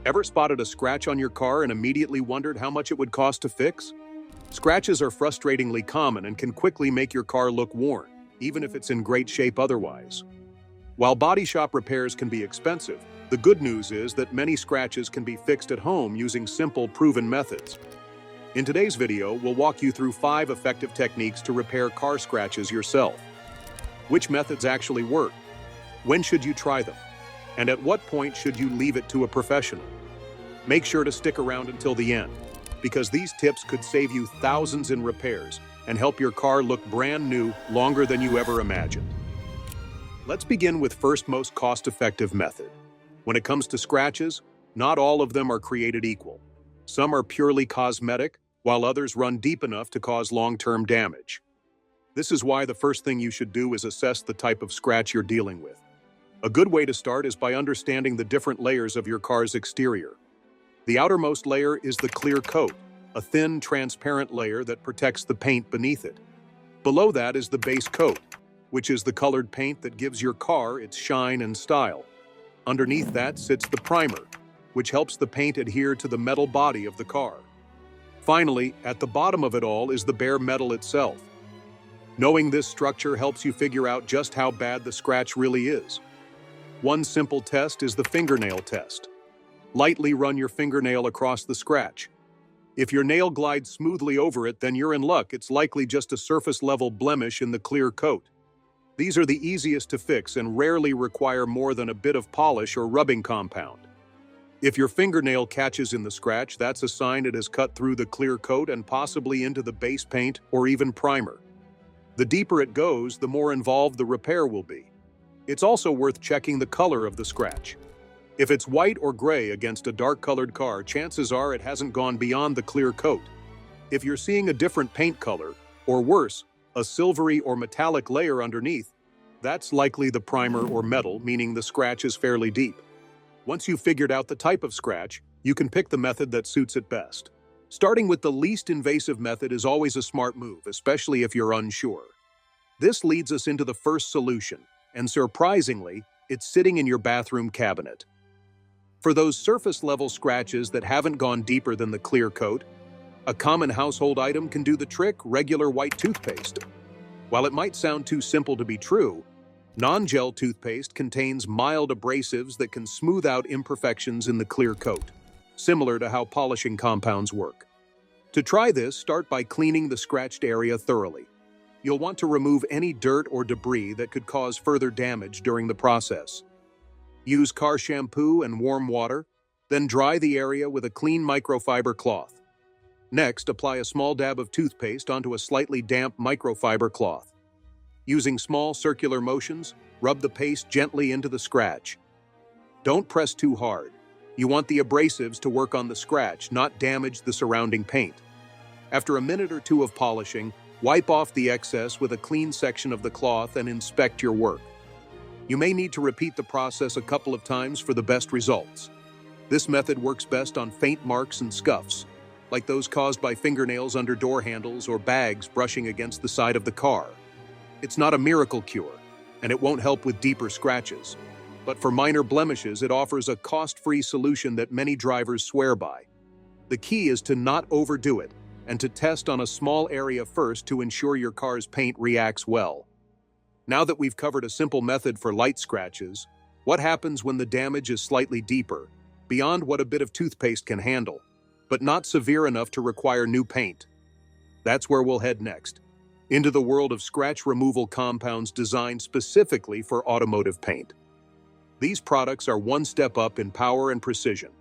Ever spotted a scratch on your car and immediately wondered how much it would cost to fix? Scratches are frustratingly common and can quickly make your car look worn, even if it's in great shape otherwise. While body shop repairs can be expensive, the good news is that many scratches can be fixed at home using simple, proven methods. In today's video, we'll walk you through 5 effective techniques to repair car scratches yourself. Which methods actually work? When should you try them? And at what point should you leave it to a professional? Make sure to stick around until the end, because these tips could save you thousands in repairs and help your car look brand new longer than you ever imagined. Let's begin with first most cost-effective method. When it comes to scratches, not all of them are created equal. Some are purely cosmetic, while others run deep enough to cause long-term damage. This is why the first thing you should do is assess the type of scratch you're dealing with. A good way to start is by understanding the different layers of your car's exterior. The outermost layer is the clear coat, a thin, transparent layer that protects the paint beneath it. Below that is the base coat, which is the colored paint that gives your car its shine and style. Underneath that sits the primer, which helps the paint adhere to the metal body of the car. Finally, at the bottom of it all is the bare metal itself. Knowing this structure helps you figure out just how bad the scratch really is. One simple test is the fingernail test. Lightly run your fingernail across the scratch. If your nail glides smoothly over it, then you're in luck. It's likely just a surface-level blemish in the clear coat. These are the easiest to fix and rarely require more than a bit of polish or rubbing compound. If your fingernail catches in the scratch, that's a sign it has cut through the clear coat and possibly into the base paint or even primer. The deeper it goes, the more involved the repair will be. It's also worth checking the color of the scratch. If it's white or gray against a dark-colored car, chances are it hasn't gone beyond the clear coat. If you're seeing a different paint color, or worse, a silvery or metallic layer underneath, that's likely the primer or metal, meaning the scratch is fairly deep. Once you've figured out the type of scratch, you can pick the method that suits it best. Starting with the least invasive method is always a smart move, especially if you're unsure. This leads us into the first solution, and surprisingly, it's sitting in your bathroom cabinet. For those surface-level scratches that haven't gone deeper than the clear coat, a common household item can do the trick: regular white toothpaste. While it might sound too simple to be true, non-gel toothpaste contains mild abrasives that can smooth out imperfections in the clear coat, similar to how polishing compounds work. To try this, start by cleaning the scratched area thoroughly. You'll want to remove any dirt or debris that could cause further damage during the process. Use car shampoo and warm water, then dry the area with a clean microfiber cloth. Next, apply a small dab of toothpaste onto a slightly damp microfiber cloth. Using small circular motions, rub the paste gently into the scratch. Don't press too hard. You want the abrasives to work on the scratch, not damage the surrounding paint. After a minute or two of polishing, wipe off the excess with a clean section of the cloth and inspect your work. You may need to repeat the process a couple of times for the best results. This method works best on faint marks and scuffs, like those caused by fingernails under door handles or bags brushing against the side of the car. It's not a miracle cure, and it won't help with deeper scratches. But for minor blemishes, it offers a cost-free solution that many drivers swear by. The key is to not overdo it, and to test on a small area first to ensure your car's paint reacts well. Now that we've covered a simple method for light scratches, what happens when the damage is slightly deeper, beyond what a bit of toothpaste can handle, but not severe enough to require new paint? That's where we'll head next, into the world of scratch removal compounds designed specifically for automotive paint. These products are one step up in power and precision,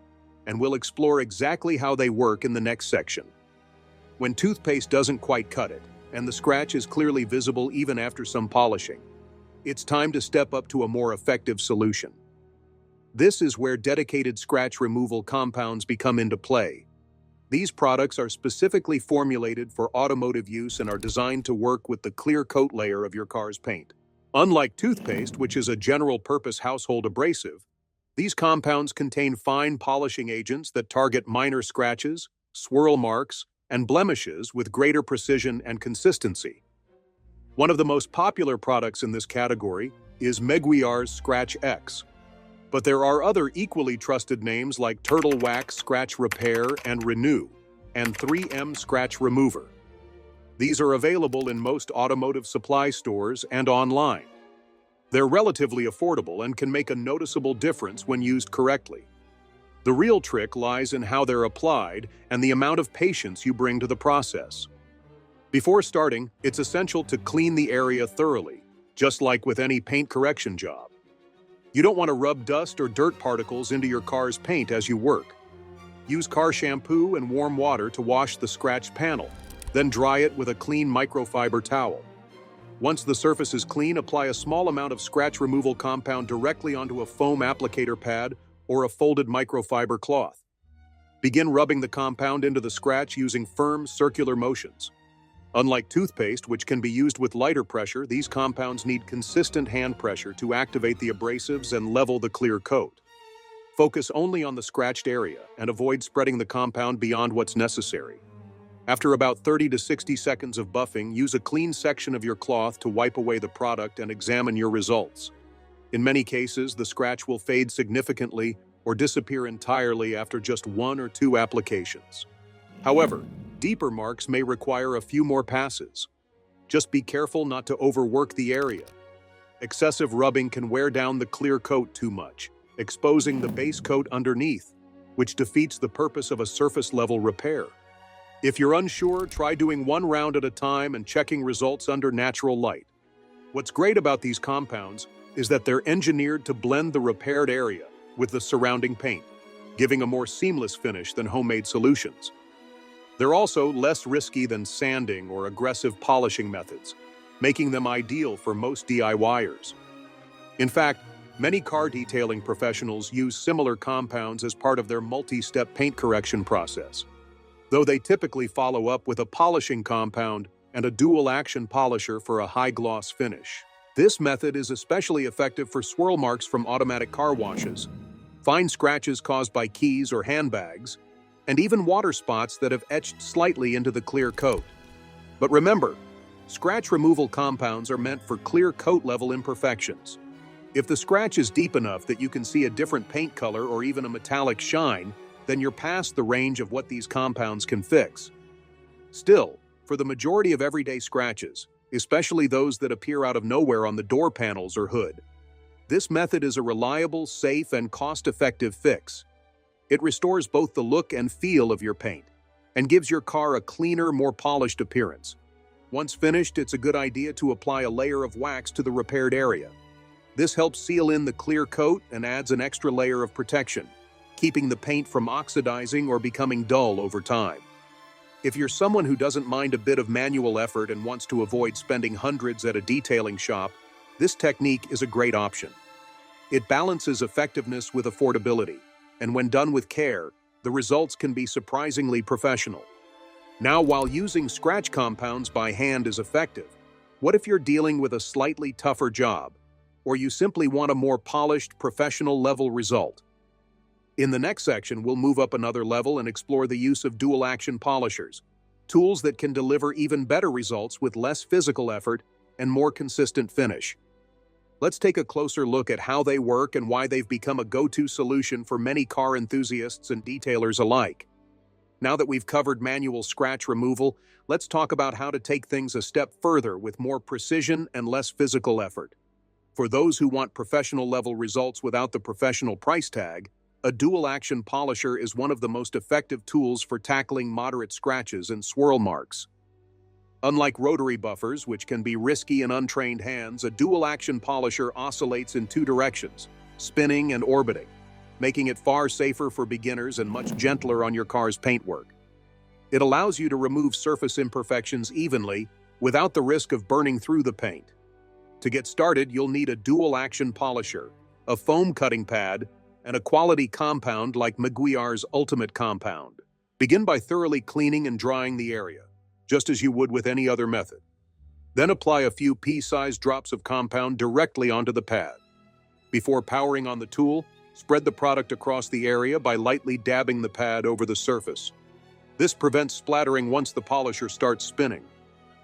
and we'll explore exactly how they work in the next section. When toothpaste doesn't quite cut it, and the scratch is clearly visible even after some polishing, it's time to step up to a more effective solution. This is where dedicated scratch removal compounds become into play. These products are specifically formulated for automotive use and are designed to work with the clear coat layer of your car's paint. Unlike toothpaste, which is a general-purpose household abrasive, these compounds contain fine polishing agents that target minor scratches, swirl marks, and blemishes with greater precision and consistency. One of the most popular products in this category is Meguiar's Scratch X. But there are other equally trusted names like Turtle Wax Scratch Repair and Renew, and 3M Scratch Remover. These are available in most automotive supply stores and online. They're relatively affordable and can make a noticeable difference when used correctly. The real trick lies in how they're applied and the amount of patience you bring to the process. Before starting, it's essential to clean the area thoroughly, just like with any paint correction job. You don't want to rub dust or dirt particles into your car's paint as you work. Use car shampoo and warm water to wash the scratched panel, then dry it with a clean microfiber towel. Once the surface is clean, apply a small amount of scratch removal compound directly onto a foam applicator pad or a folded microfiber cloth. Begin rubbing the compound into the scratch using firm, circular motions. Unlike toothpaste, which can be used with lighter pressure, these compounds need consistent hand pressure to activate the abrasives and level the clear coat. Focus only on the scratched area and avoid spreading the compound beyond what's necessary. After about 30 to 60 seconds of buffing, use a clean section of your cloth to wipe away the product and examine your results. In many cases, the scratch will fade significantly or disappear entirely after just 1 or 2 applications. However, deeper marks may require a few more passes. Just be careful not to overwork the area. Excessive rubbing can wear down the clear coat too much, exposing the base coat underneath, which defeats the purpose of a surface-level repair. If you're unsure, try doing 1 round at a time and checking results under natural light. What's great about these compounds is that they're engineered to blend the repaired area with the surrounding paint, giving a more seamless finish than homemade solutions. They're also less risky than sanding or aggressive polishing methods, making them ideal for most DIYers. In fact, many car detailing professionals use similar compounds as part of their multi-step paint correction process, though they typically follow up with a polishing compound and a dual-action polisher for a high-gloss finish. This method is especially effective for swirl marks from automatic car washes, fine scratches caused by keys or handbags, and even water spots that have etched slightly into the clear coat. But remember, scratch removal compounds are meant for clear coat-level imperfections. If the scratch is deep enough that you can see a different paint color or even a metallic shine, then you're past the range of what these compounds can fix. Still, for the majority of everyday scratches, especially those that appear out of nowhere on the door panels or hood, this method is a reliable, safe, and cost-effective fix. It restores both the look and feel of your paint and gives your car a cleaner, more polished appearance. Once finished, it's a good idea to apply a layer of wax to the repaired area. This helps seal in the clear coat and adds an extra layer of protection, keeping the paint from oxidizing or becoming dull over time. If you're someone who doesn't mind a bit of manual effort and wants to avoid spending hundreds at a detailing shop, this technique is a great option. It balances effectiveness with affordability, and when done with care, the results can be surprisingly professional. Now, while using scratch compounds by hand is effective, what if you're dealing with a slightly tougher job, or you simply want a more polished, professional-level result? In the next section, we'll move up another level and explore the use of dual-action polishers, tools that can deliver even better results with less physical effort and more consistent finish. Let's take a closer look at how they work and why they've become a go-to solution for many car enthusiasts and detailers alike. Now that we've covered manual scratch removal, let's talk about how to take things a step further with more precision and less physical effort. For those who want professional-level results without the professional price tag, a dual-action polisher is one of the most effective tools for tackling moderate scratches and swirl marks. Unlike rotary buffers, which can be risky in untrained hands, a dual-action polisher oscillates in 2 directions, spinning and orbiting, making it far safer for beginners and much gentler on your car's paintwork. It allows you to remove surface imperfections evenly without the risk of burning through the paint. To get started, you'll need a dual-action polisher, a foam cutting pad, and a quality compound like Meguiar's Ultimate Compound. Begin by thoroughly cleaning and drying the area, just as you would with any other method. Then apply a few pea-sized drops of compound directly onto the pad. Before powering on the tool, spread the product across the area by lightly dabbing the pad over the surface. This prevents splattering once the polisher starts spinning.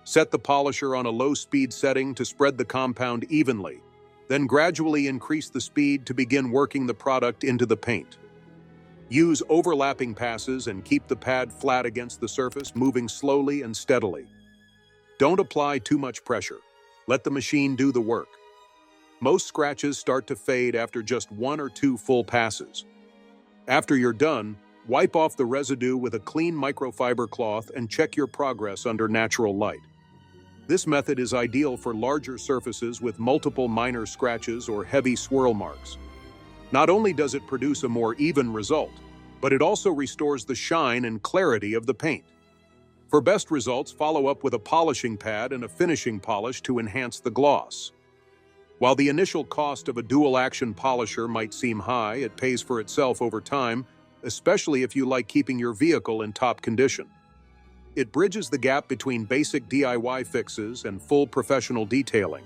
Set the polisher on a low-speed setting to spread the compound evenly, Then gradually increase the speed to begin working the product into the paint. Use overlapping passes and keep the pad flat against the surface, moving slowly and steadily. Don't apply too much pressure. Let the machine do the work. Most scratches start to fade after just 1 or 2 full passes. After you're done, wipe off the residue with a clean microfiber cloth and check your progress under natural light. This method is ideal for larger surfaces with multiple minor scratches or heavy swirl marks. Not only does it produce a more even result, but it also restores the shine and clarity of the paint. For best results, follow up with a polishing pad and a finishing polish to enhance the gloss. While the initial cost of a dual-action polisher might seem high, it pays for itself over time, especially if you like keeping your vehicle in top condition. It bridges the gap between basic DIY fixes and full professional detailing.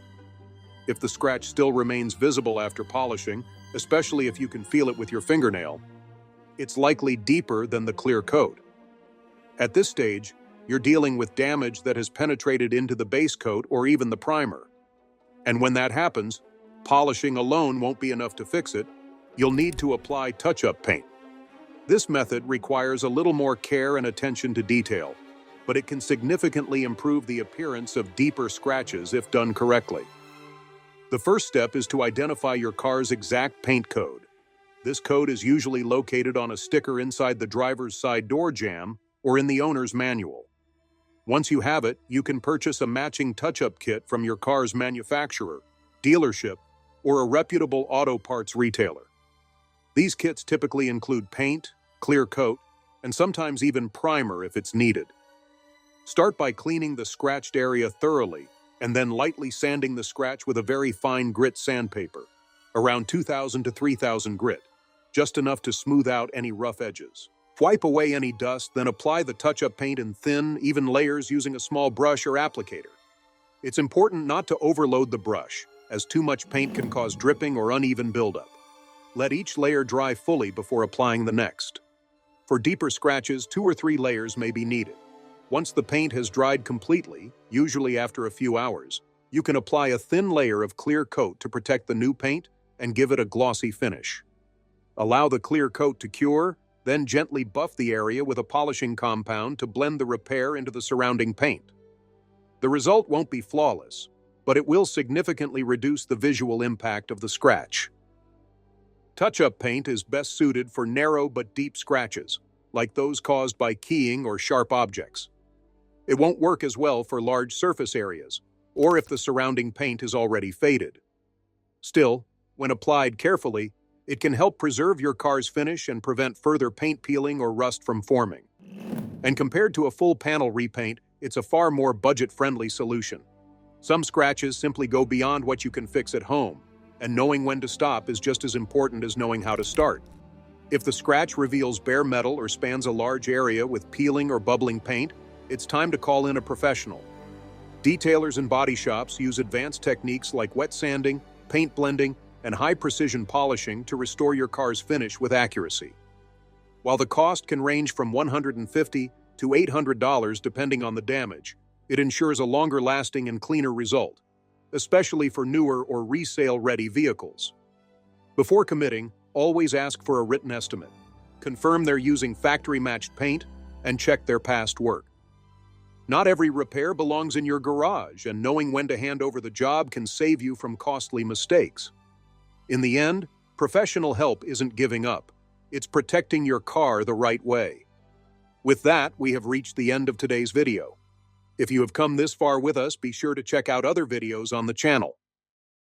If the scratch still remains visible after polishing, especially if you can feel it with your fingernail, it's likely deeper than the clear coat. At this stage, you're dealing with damage that has penetrated into the base coat or even the primer. And when that happens, polishing alone won't be enough to fix it. You'll need to apply touch-up paint. This method requires a little more care and attention to detail, but it can significantly improve the appearance of deeper scratches if done correctly. The first step is to identify your car's exact paint code. This code is usually located on a sticker inside the driver's side door jamb or in the owner's manual. Once you have it, you can purchase a matching touch-up kit from your car's manufacturer, dealership, or a reputable auto parts retailer. These kits typically include paint, clear coat, and sometimes even primer if it's needed. Start by cleaning the scratched area thoroughly and then lightly sanding the scratch with a very fine grit sandpaper, around 2,000 to 3,000 grit, just enough to smooth out any rough edges. Wipe away any dust, then apply the touch-up paint in thin, even layers using a small brush or applicator. It's important not to overload the brush, as too much paint can cause dripping or uneven buildup. Let each layer dry fully before applying the next. For deeper scratches, 2 or 3 layers may be needed. Once the paint has dried completely, usually after a few hours, you can apply a thin layer of clear coat to protect the new paint and give it a glossy finish. Allow the clear coat to cure, then gently buff the area with a polishing compound to blend the repair into the surrounding paint. The result won't be flawless, but it will significantly reduce the visual impact of the scratch. Touch-up paint is best suited for narrow but deep scratches, like those caused by keying or sharp objects. It won't work as well for large surface areas, or if the surrounding paint is already faded. Still, when applied carefully, it can help preserve your car's finish and prevent further paint peeling or rust from forming. And compared to a full panel repaint, it's a far more budget-friendly solution. Some scratches simply go beyond what you can fix at home, and knowing when to stop is just as important as knowing how to start. If the scratch reveals bare metal or spans a large area with peeling or bubbling paint, it's time to call in a professional. Detailers and body shops use advanced techniques like wet sanding, paint blending, and high-precision polishing to restore your car's finish with accuracy. While the cost can range from $150 to $800 depending on the damage, it ensures a longer-lasting and cleaner result, especially for newer or resale-ready vehicles. Before committing, always ask for a written estimate. Confirm they're using factory-matched paint and check their past work. Not every repair belongs in your garage, and knowing when to hand over the job can save you from costly mistakes. In the end, professional help isn't giving up. It's protecting your car the right way. With that, we have reached the end of today's video. If you have come this far with us, be sure to check out other videos on the channel.